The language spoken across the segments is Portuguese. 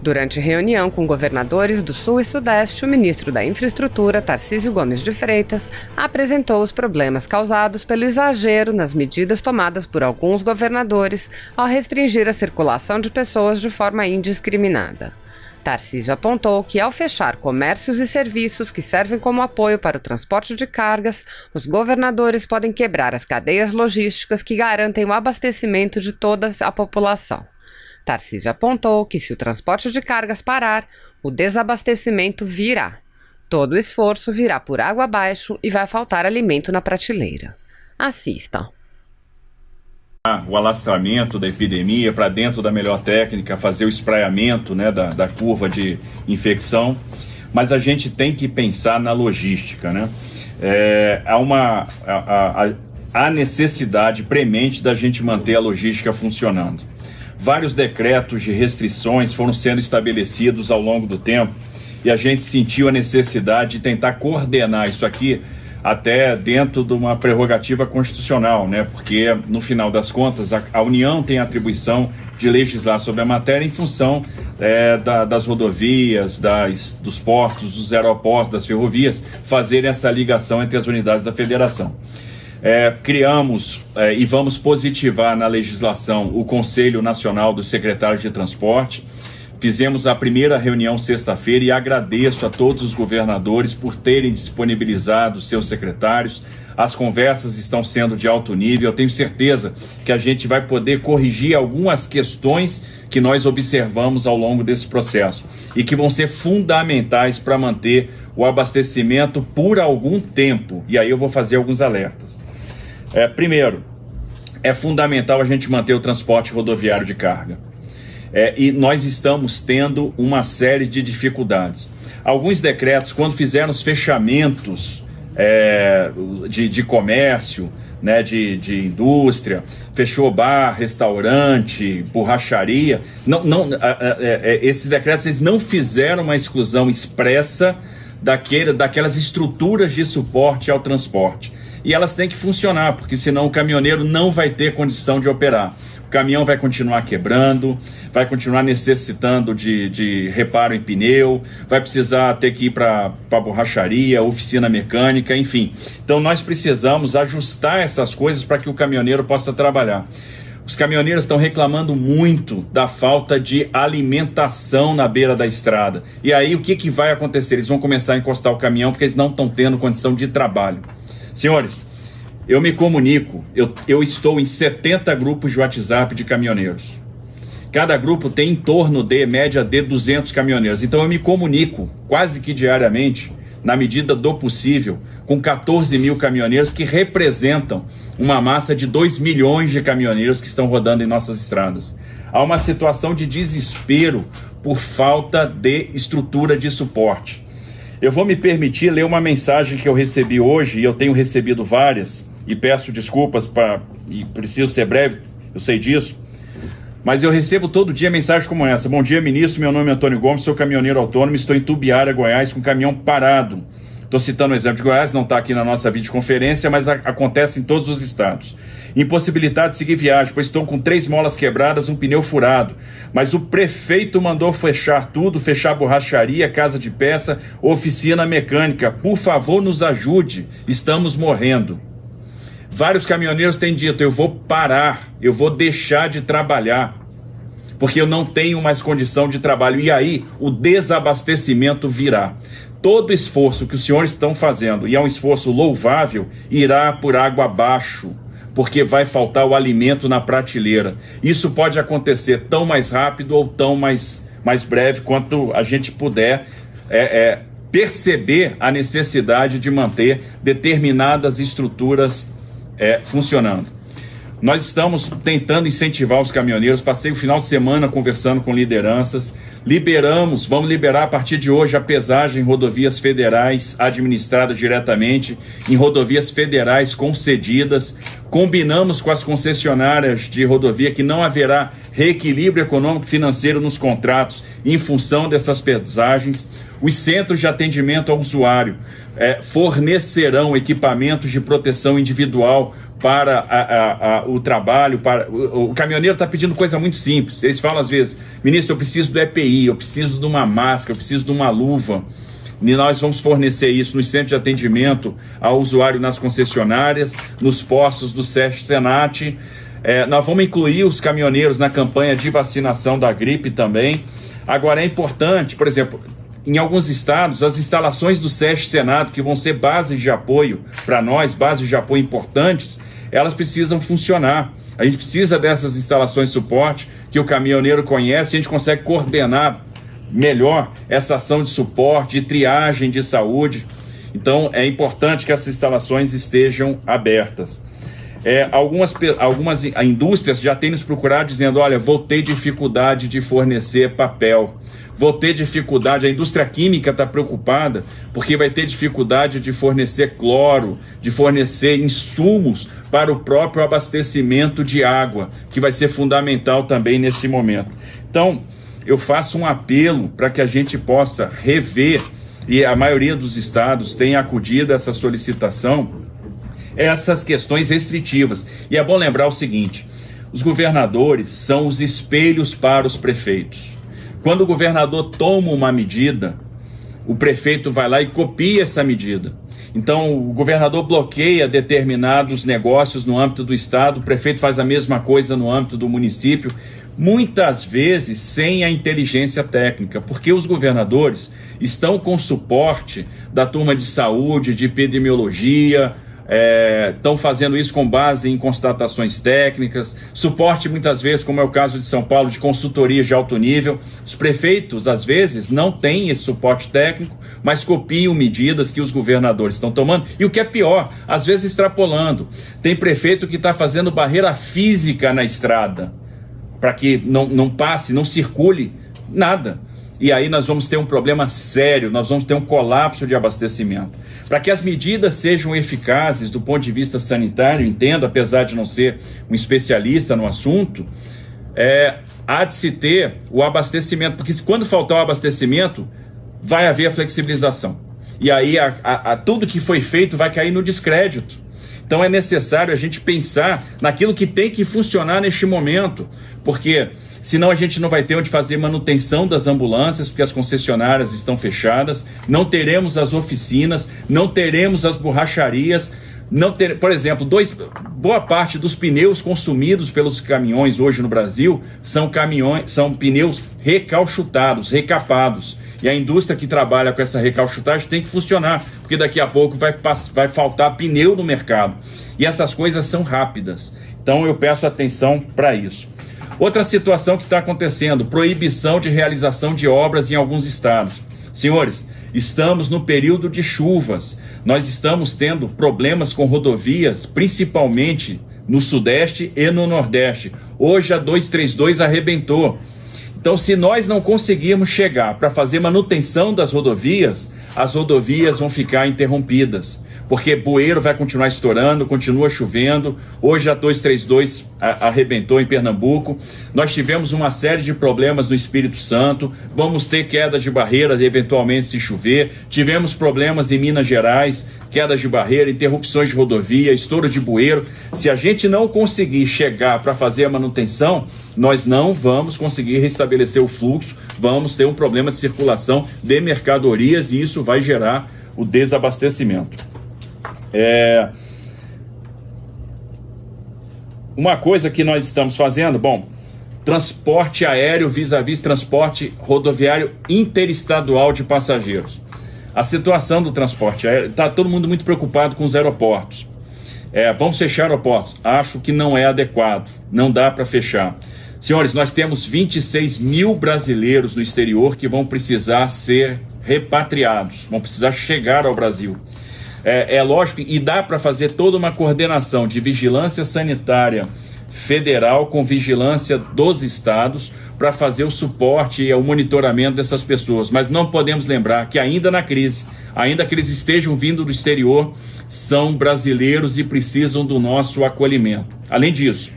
Durante reunião com governadores do Sul e Sudeste, o ministro da Infraestrutura, Tarcísio Gomes de Freitas, apresentou os problemas causados pelo exagero nas medidas tomadas por alguns governadores ao restringir a circulação de pessoas de forma indiscriminada. Tarcísio apontou que, ao fechar comércios e serviços que servem como apoio para o transporte de cargas, os governadores podem quebrar as cadeias logísticas que garantem o abastecimento de toda a população. Tarcísio apontou que, se o transporte de cargas parar, o desabastecimento virá. Todo o esforço virá por água abaixo e vai faltar alimento na prateleira. Assistam. O alastramento da epidemia para dentro da melhor técnica, fazer o espraiamento, né, da curva de infecção, mas a gente tem que pensar na logística, né? Há necessidade premente da gente manter a logística funcionando. Vários decretos de restrições foram sendo estabelecidos ao longo do tempo e a gente sentiu a necessidade de tentar coordenar isso aqui até dentro de uma prerrogativa constitucional, né? Porque, no final das contas, a União tem a atribuição de legislar sobre a matéria em função das rodovias, dos portos, dos aeroportos, das ferrovias, fazerem essa ligação entre as unidades da federação. Criamos e vamos positivar na legislação o Conselho Nacional dos Secretários de Transporte. Fizemos a primeira reunião sexta-feira e agradeço a todos os governadores por terem disponibilizado seus secretários. As conversas estão sendo de alto nível. Eu tenho certeza que a gente vai poder corrigir algumas questões que nós observamos ao longo desse processo e que vão ser fundamentais para manter o abastecimento por algum tempo. E aí eu vou fazer alguns alertas. Primeiro, é fundamental a gente manter o transporte rodoviário de carga. E nós estamos tendo uma série de dificuldades. Alguns decretos, quando fizeram os fechamentos de comércio, né, de indústria, fechou bar, restaurante, borracharia, esses decretos eles não fizeram uma exclusão expressa daquelas estruturas de suporte ao transporte. E elas têm que funcionar, porque senão o caminhoneiro não vai ter condição de operar. O caminhão vai continuar quebrando, vai continuar necessitando de reparo em pneu, vai precisar ter que ir para borracharia, oficina mecânica, enfim. Então nós precisamos ajustar essas coisas para que o caminhoneiro possa trabalhar. Os caminhoneiros estão reclamando muito da falta de alimentação na beira da estrada. E aí o que vai acontecer? Eles vão começar a encostar o caminhão porque eles não estão tendo condição de trabalho. Senhores, eu me comunico, eu estou em 70 grupos de WhatsApp de caminhoneiros. Cada grupo tem em torno de, média de 200 caminhoneiros. Então eu me comunico quase que diariamente, na medida do possível, com 14 mil caminhoneiros que representam uma massa de 2 milhões de caminhoneiros que estão rodando em nossas estradas. Há uma situação de desespero por falta de estrutura de suporte. Eu vou me permitir ler uma mensagem que eu recebi hoje, e eu tenho recebido várias, e peço desculpas e preciso ser breve, eu sei disso, mas eu recebo todo dia mensagem como essa. Bom dia, ministro, meu nome é Antônio Gomes, sou caminhoneiro autônomo, estou em Tubiara, Goiás, com o caminhão parado. Estou citando o exemplo de Goiás, não está aqui na nossa videoconferência, mas acontece em todos os estados. Impossibilidade de seguir viagem, pois estou com 3 molas quebradas, um pneu furado. Mas o prefeito mandou fechar tudo, fechar borracharia, casa de peça, oficina mecânica. Por favor, nos ajude, estamos morrendo. Vários caminhoneiros têm dito, eu vou parar, eu vou deixar de trabalhar, porque eu não tenho mais condição de trabalho. E aí, o desabastecimento virá. Todo esforço que os senhores estão fazendo, e é um esforço louvável, irá por água abaixo, porque vai faltar o alimento na prateleira. Isso pode acontecer tão mais rápido ou tão mais breve quanto a gente puder perceber a necessidade de manter determinadas estruturas funcionando. Nós estamos tentando incentivar os caminhoneiros. Passei o final de semana conversando com lideranças. Vamos liberar a partir de hoje a pesagem em rodovias federais administradas diretamente, em rodovias federais concedidas. Combinamos com as concessionárias de rodovia que não haverá reequilíbrio econômico e financeiro nos contratos em função dessas pesagens. Os centros de atendimento ao usuário fornecerão equipamentos de proteção individual para o trabalho. O caminhoneiro está pedindo coisa muito simples. Eles falam às vezes: ministro, eu preciso do EPI, eu preciso de uma máscara, eu preciso de uma luva. E nós vamos fornecer isso nos centros de atendimento ao usuário nas concessionárias, nos postos do SESC Senat. Nós vamos incluir os caminhoneiros na campanha de vacinação da gripe também. Agora é importante, por exemplo, em alguns estados, as instalações do SESC Senat, que vão ser bases de apoio para nós, bases de apoio importantes, elas precisam funcionar. A gente precisa dessas instalações de suporte que o caminhoneiro conhece, a gente consegue coordenar melhor essa ação de suporte, de triagem de saúde. Então é importante que essas instalações estejam abertas. Algumas indústrias já têm nos procurado dizendo: olha, vou ter dificuldade de fornecer papel, vou ter dificuldade, a indústria química está preocupada porque vai ter dificuldade de fornecer cloro, de fornecer insumos para o próprio abastecimento de água, que vai ser fundamental também nesse momento. Então, eu faço um apelo para que a gente possa rever, e a maioria dos estados tem acudido a essa solicitação, essas questões restritivas. E é bom lembrar o seguinte: os governadores são os espelhos para os prefeitos. Quando o governador toma uma medida, o prefeito vai lá e copia essa medida. Então, o governador bloqueia determinados negócios no âmbito do estado, o prefeito faz a mesma coisa no âmbito do município, muitas vezes sem a inteligência técnica, porque os governadores estão com suporte da turma de saúde, de epidemiologia, estão fazendo isso com base em constatações técnicas, suporte muitas vezes, como é o caso de São Paulo, de consultorias de alto nível. Os prefeitos, às vezes, não têm esse suporte técnico, mas copiam medidas que os governadores estão tomando, e o que é pior, às vezes extrapolando. Tem prefeito que está fazendo barreira física na estrada, para que não passe, não circule nada. E aí nós vamos ter um problema sério, nós vamos ter um colapso de abastecimento. Para que as medidas sejam eficazes do ponto de vista sanitário, entendo, apesar de não ser um especialista no assunto, há de se ter o abastecimento, porque quando faltar o abastecimento, vai haver a flexibilização. E aí tudo que foi feito vai cair no descrédito. Então é necessário a gente pensar naquilo que tem que funcionar neste momento, porque senão a gente não vai ter onde fazer manutenção das ambulâncias, porque as concessionárias estão fechadas, não teremos as oficinas, não teremos as borracharias, por exemplo, boa parte dos pneus consumidos pelos caminhões hoje no Brasil são pneus recalchutados, recapados. E a indústria que trabalha com essa recalchutagem tem que funcionar, porque daqui a pouco vai faltar pneu no mercado. E essas coisas são rápidas. Então eu peço atenção para isso. Outra situação que está acontecendo: proibição de realização de obras em alguns estados. Senhores, estamos no período de chuvas. Nós estamos tendo problemas com rodovias, principalmente no Sudeste e no Nordeste. Hoje a 232 arrebentou. Então, se nós não conseguirmos chegar para fazer manutenção das rodovias, as rodovias vão ficar interrompidas, porque bueiro vai continuar estourando, continua chovendo. Hoje a 232 arrebentou em Pernambuco. Nós tivemos uma série de problemas no Espírito Santo, vamos ter queda de barreiras eventualmente se chover. Tivemos problemas em Minas Gerais, quedas de barreira, interrupções de rodovia, estouro de bueiro. Se a gente não conseguir chegar para fazer a manutenção, nós não vamos conseguir restabelecer o fluxo, vamos ter um problema de circulação de mercadorias e isso vai gerar o desabastecimento. Uma coisa que nós estamos fazendo, transporte aéreo vis-à-vis transporte rodoviário interestadual de passageiros. A situação do transporte aéreo, está todo mundo muito preocupado com os aeroportos. Vamos fechar aeroportos? Acho que não é adequado, não dá para fechar. Senhores, nós temos 26 mil brasileiros no exterior que vão precisar ser repatriados, vão precisar chegar ao Brasil. É lógico, e dá para fazer toda uma coordenação de vigilância sanitária federal com vigilância dos estados para fazer o suporte e o monitoramento dessas pessoas. Mas não podemos lembrar que ainda na crise, ainda que eles estejam vindo do exterior, são brasileiros e precisam do nosso acolhimento. Além disso,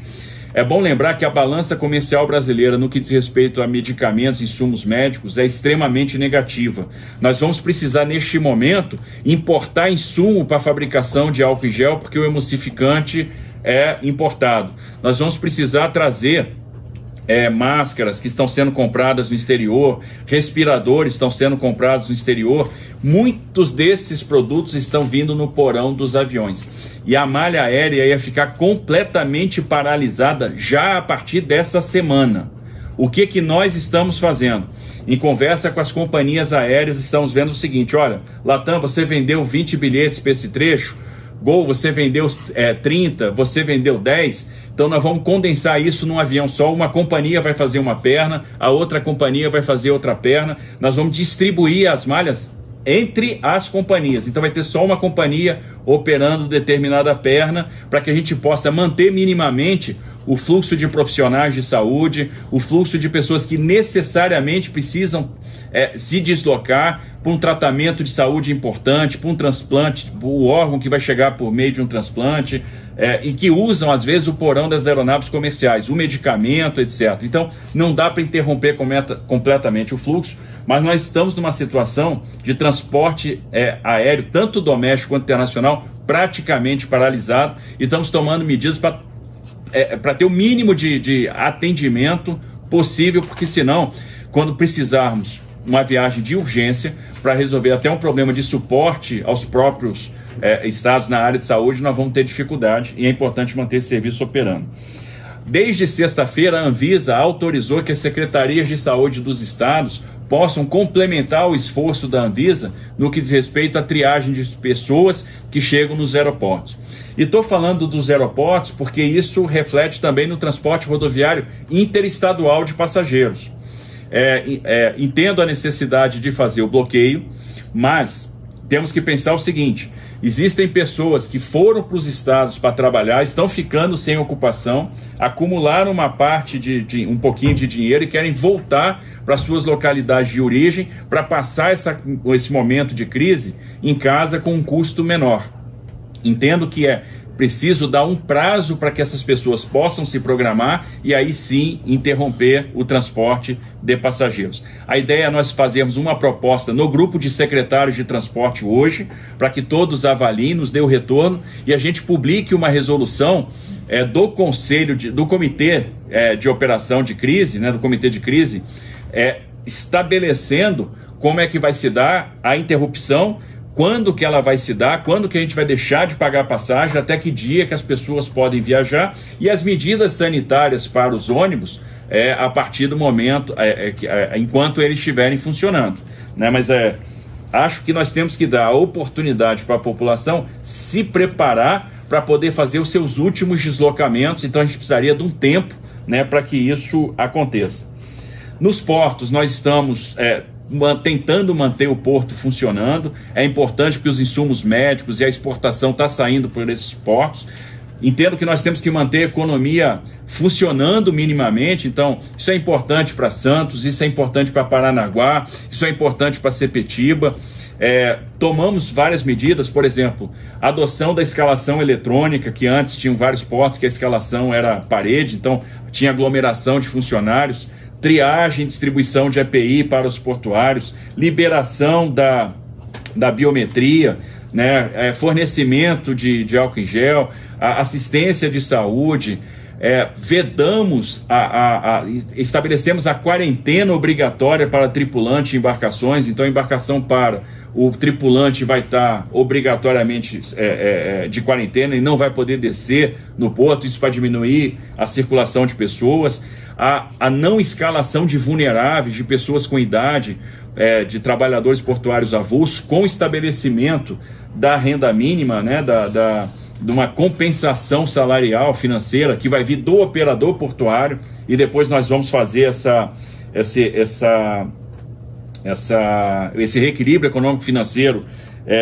é bom lembrar que a balança comercial brasileira no que diz respeito a medicamentos e insumos médicos é extremamente negativa. Nós vamos precisar, neste momento, importar insumo para a fabricação de álcool em gel, porque o emulsificante é importado. Nós vamos precisar trazer máscaras que estão sendo compradas no exterior, respiradores estão sendo comprados no exterior. Muitos desses produtos estão vindo no porão dos aviões. E a malha aérea ia ficar completamente paralisada já a partir dessa semana. O que nós estamos fazendo? Em conversa com as companhias aéreas, estamos vendo o seguinte: olha, Latam, você vendeu 20 bilhetes para esse trecho, Gol, você vendeu 30, você vendeu 10, então nós vamos condensar isso num avião só. Uma companhia vai fazer uma perna, a outra companhia vai fazer outra perna, nós vamos distribuir as malhas entre as companhias, então vai ter só uma companhia operando determinada perna, para que a gente possa manter minimamente o fluxo de profissionais de saúde, o fluxo de pessoas que necessariamente precisam se deslocar para um tratamento de saúde importante, para um transplante, o órgão que vai chegar por meio de um transplante, e que usam às vezes o porão das aeronaves comerciais, o medicamento, etc. Então não dá para interromper completamente o fluxo, mas nós estamos numa situação de transporte aéreo, tanto doméstico quanto internacional, praticamente paralisado, e estamos tomando medidas para ter o mínimo de atendimento possível, porque senão, quando precisarmos uma viagem de urgência para resolver até um problema de suporte aos próprios estados na área de saúde, nós vamos ter dificuldade, e é importante manter esse serviço operando. Desde sexta-feira, a Anvisa autorizou que as secretarias de saúde dos estados possam complementar o esforço da Anvisa no que diz respeito à triagem de pessoas que chegam nos aeroportos. E estou falando dos aeroportos porque isso reflete também no transporte rodoviário interestadual de passageiros. Entendo a necessidade de fazer o bloqueio, mas temos que pensar o seguinte: existem pessoas que foram para os estados para trabalhar, estão ficando sem ocupação, acumularam uma parte um pouquinho de dinheiro e querem voltar para suas localidades de origem para passar esse momento de crise em casa com um custo menor. Entendo que é preciso dar um prazo para que essas pessoas possam se programar e aí sim interromper o transporte de passageiros. A ideia é nós fazermos uma proposta no grupo de secretários de transporte hoje, para que todos avaliem, nos dê o retorno e a gente publique uma resolução do comitê de operação de crise, do comitê de crise, estabelecendo como é que vai se dar a interrupção, quando que ela vai se dar, quando que a gente vai deixar de pagar passagem, até que dia que as pessoas podem viajar, e as medidas sanitárias para os ônibus a partir do momento, enquanto eles estiverem funcionando, Mas acho que nós temos que dar a oportunidade para a população se preparar para poder fazer os seus últimos deslocamentos, então a gente precisaria de um tempo para que isso aconteça. Nos portos, nós estamos tentando manter o porto funcionando. É importante que os insumos médicos e a exportação está saindo por esses portos. Entendo que nós temos que manter a economia funcionando minimamente, então isso é importante para Santos, isso é importante para Paranaguá, isso é importante para Sepetiba. Tomamos várias medidas, por exemplo, a adoção da escalação eletrônica, que antes tinham vários portos que a escalação era parede, então tinha aglomeração de funcionários, triagem e distribuição de EPI para os portuários, liberação da biometria, fornecimento de álcool em gel, assistência de saúde, estabelecemos a quarentena obrigatória para tripulante em embarcações, então a embarcação para, o tripulante vai estar obrigatoriamente de quarentena e não vai poder descer no porto, isso para diminuir a circulação de pessoas, a não escalação de vulneráveis, de pessoas com idade, de trabalhadores portuários avulsos, com estabelecimento da renda mínima, de uma compensação salarial financeira que vai vir do operador portuário, e depois nós vamos fazer esse reequilíbrio econômico-financeiro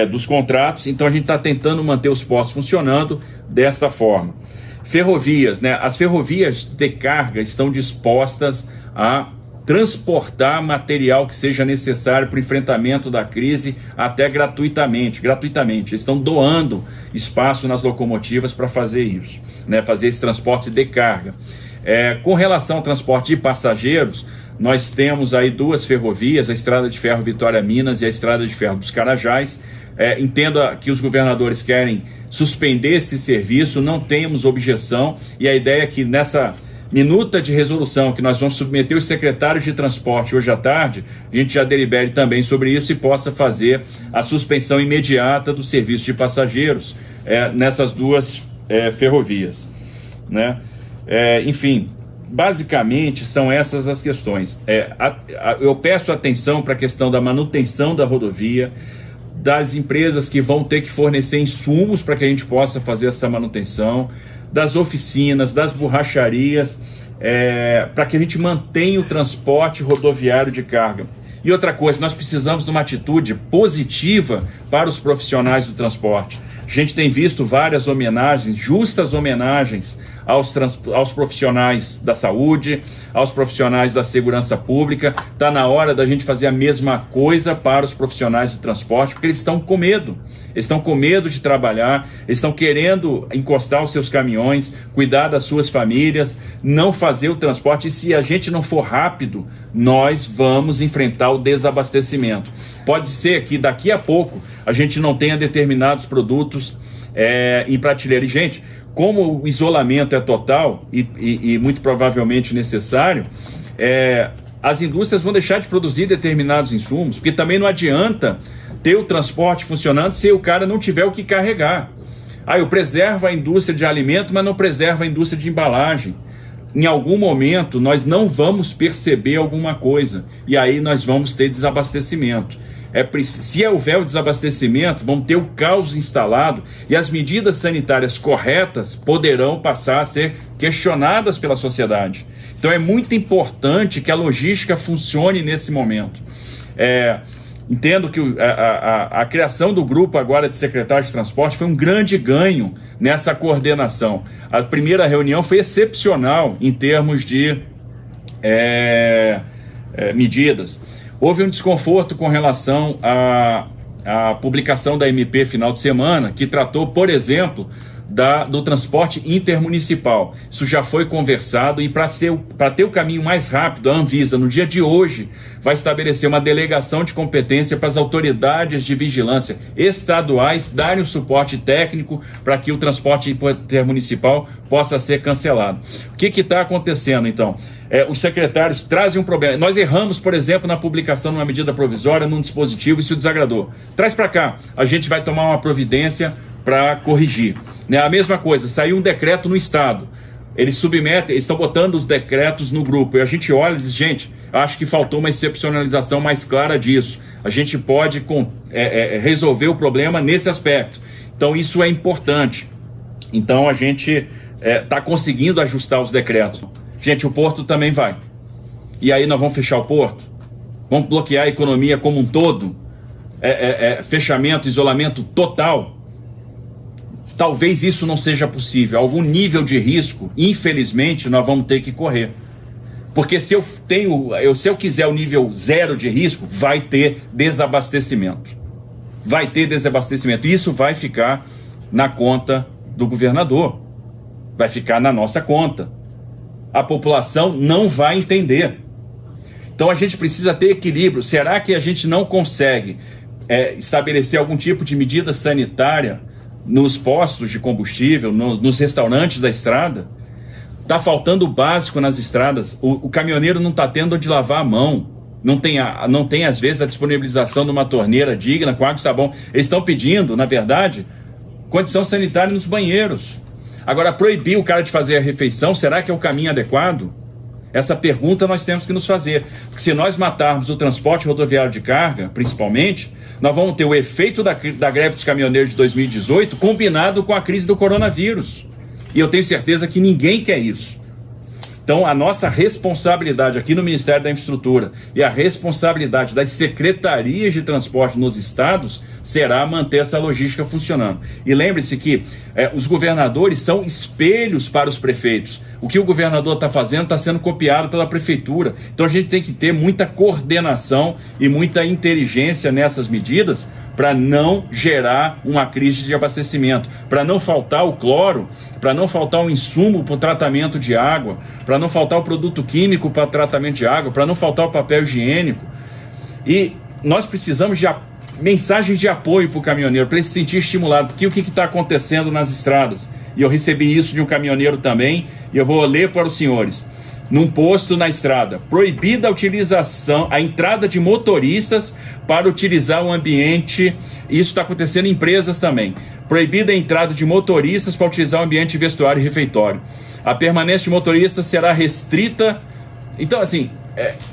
dos contratos. Então a gente está tentando manter os portos funcionando desta forma. Ferrovias, as ferrovias de carga estão dispostas a transportar material que seja necessário para o enfrentamento da crise, até gratuitamente. Eles estão doando espaço nas locomotivas para fazer isso, fazer esse transporte de carga. Com relação ao transporte de passageiros, nós temos aí duas ferrovias, a Estrada de Ferro Vitória Minas e a Estrada de Ferro dos Carajás. Entendo que os governadores querem suspender esse serviço, não temos objeção, e a ideia é que nessa minuta de resolução que nós vamos submeter os secretários de transporte hoje à tarde, a gente já delibere também sobre isso e possa fazer a suspensão imediata do serviço de passageiros nessas duas ferrovias, né? Enfim, basicamente são essas as questões. Eu peço atenção para a questão da manutenção da rodovia, das empresas que vão ter que fornecer insumos para que a gente possa fazer essa manutenção, das oficinas, das borracharias, para que a gente mantenha o transporte rodoviário de carga. E outra coisa, nós precisamos de uma atitude positiva para os profissionais do transporte. A gente tem visto várias homenagens, justas homenagens aos profissionais da saúde, aos profissionais da segurança pública. Está na hora da gente fazer a mesma coisa para os profissionais de transporte, porque eles estão com medo. Eles estão com medo de trabalhar, eles estão querendo encostar os seus caminhões, cuidar das suas famílias, não fazer o transporte. E se a gente não for rápido, nós vamos enfrentar o desabastecimento. Pode ser que daqui a pouco a gente não tenha determinados produtos em prateleira. E, gente, como o isolamento é total e muito provavelmente necessário, as indústrias vão deixar de produzir determinados insumos, porque também não adianta ter o transporte funcionando se o cara não tiver o que carregar. Eu preservo a indústria de alimento, mas não preservo a indústria de embalagem. Em algum momento nós não vamos perceber alguma coisa, e aí nós vamos ter desabastecimento. Se houver o desabastecimento, vão ter o caos instalado e as medidas sanitárias corretas poderão passar a ser questionadas pela sociedade. Então é muito importante que a logística funcione nesse momento. Entendo que a criação do grupo agora de secretários de transporte foi um grande ganho nessa coordenação. A primeira reunião foi excepcional em termos de medidas. Houve um desconforto com relação à publicação da MP final de semana, que tratou, por exemplo, do transporte intermunicipal. Isso já foi conversado e para ter o caminho mais rápido, a Anvisa, no dia de hoje, vai estabelecer uma delegação de competência para as autoridades de vigilância estaduais darem o suporte técnico para que o transporte intermunicipal possa ser cancelado. O que está acontecendo, então? Os secretários trazem um problema. Nós erramos, por exemplo, na publicação de uma medida provisória num dispositivo, isso desagradou. Traz para cá, a gente vai tomar uma providência para corrigir. A mesma coisa, saiu um decreto no Estado, eles estão botando os decretos no grupo, e a gente olha e diz, gente, acho que faltou uma excepcionalização mais clara disso, a gente pode resolver o problema nesse aspecto. Então isso é importante. Então a gente está conseguindo ajustar os decretos. Gente, o porto também vai. E aí nós vamos fechar o porto? Vamos bloquear a economia como um todo? Fechamento, isolamento total? Talvez isso não seja possível. Algum nível de risco, infelizmente, nós vamos ter que correr. Porque se eu quiser o nível zero de risco, vai ter desabastecimento. Vai ter desabastecimento. Isso vai ficar na conta do governador. Vai ficar na nossa conta. A população não vai entender. Então a gente precisa ter equilíbrio. Será que a gente não consegue estabelecer algum tipo de medida sanitária nos postos de combustível, nos restaurantes da estrada? Está faltando o básico nas estradas. O caminhoneiro não está tendo onde lavar a mão. Não tem às vezes a disponibilização de uma torneira digna com água e sabão. Eles estão pedindo, na verdade, condição sanitária nos banheiros. Agora, proibir o cara de fazer a refeição, será que é o caminho adequado? Essa pergunta nós temos que nos fazer. Porque se nós matarmos o transporte rodoviário de carga, principalmente, nós vamos ter o efeito da greve dos caminhoneiros de 2018 combinado com a crise do coronavírus. E eu tenho certeza que ninguém quer isso. Então, a nossa responsabilidade aqui no Ministério da Infraestrutura e a responsabilidade das secretarias de transporte nos estados será manter essa logística funcionando. E lembre-se que os governadores são espelhos para os prefeitos. O que o governador está fazendo está sendo copiado pela prefeitura. Então, a gente tem que ter muita coordenação e muita inteligência nessas medidas para não gerar uma crise de abastecimento, para não faltar o cloro, para não faltar o insumo para o tratamento de água, para não faltar o produto químico para tratamento de água, para não faltar o papel higiênico. E nós precisamos de mensagens de apoio para o caminhoneiro, para ele se sentir estimulado, porque o que está acontecendo nas estradas? E eu recebi isso de um caminhoneiro também, e eu vou ler para os senhores. Num posto na estrada, proibida a utilização, a entrada de motoristas para utilizar o ambiente, isso está acontecendo em empresas também, proibida a entrada de motoristas para utilizar o ambiente de vestuário e refeitório. A permanência de motoristas será restrita. Então, assim,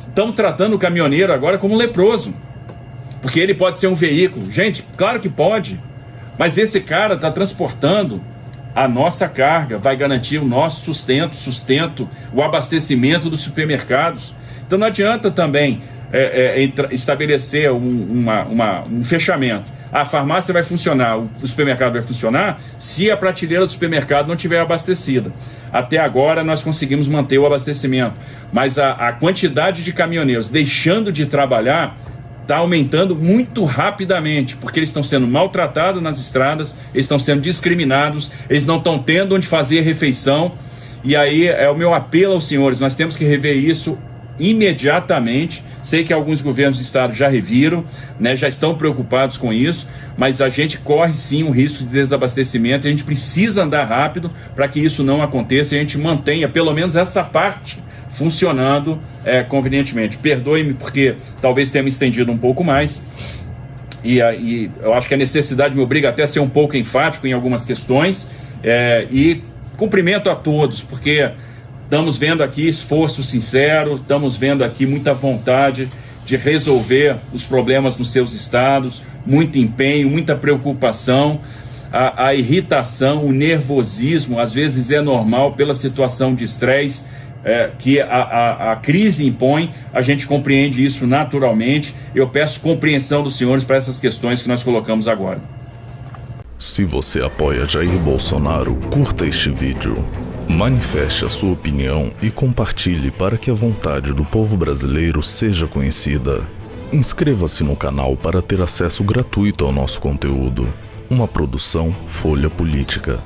estão tratando o caminhoneiro agora como um leproso, porque ele pode ser um veículo. Gente, claro que pode, mas esse cara está transportando a nossa carga, vai garantir o nosso sustento, o abastecimento dos supermercados. Então não adianta também estabelecer um fechamento. A farmácia vai funcionar, o supermercado vai funcionar se a prateleira do supermercado não estiver abastecida. Até agora nós conseguimos manter o abastecimento, mas a quantidade de caminhoneiros deixando de trabalhar está aumentando muito rapidamente, porque eles estão sendo maltratados nas estradas, eles estão sendo discriminados, eles não estão tendo onde fazer refeição. E aí é o meu apelo aos senhores, nós temos que rever isso imediatamente. Sei que alguns governos do estado já reviram, né, já estão preocupados com isso, mas a gente corre sim um risco de desabastecimento, a gente precisa andar rápido para que isso não aconteça e a gente mantenha pelo menos essa parte funcionando convenientemente. Perdoe-me porque talvez tenha me estendido um pouco mais, e eu acho que a necessidade me obriga até a ser um pouco enfático em algumas questões, e cumprimento a todos, porque estamos vendo aqui esforço sincero, estamos vendo aqui muita vontade de resolver os problemas nos seus estados, muito empenho, muita preocupação. A irritação, o nervosismo, às vezes é normal pela situação de estresse que a crise impõe, a gente compreende isso naturalmente. Eu peço compreensão dos senhores para essas questões que nós colocamos agora. Se você apoia Jair Bolsonaro, curta este vídeo, manifeste a sua opinião e compartilhe para que a vontade do povo brasileiro seja conhecida. Inscreva-se no canal para ter acesso gratuito ao nosso conteúdo. Uma produção Folha Política.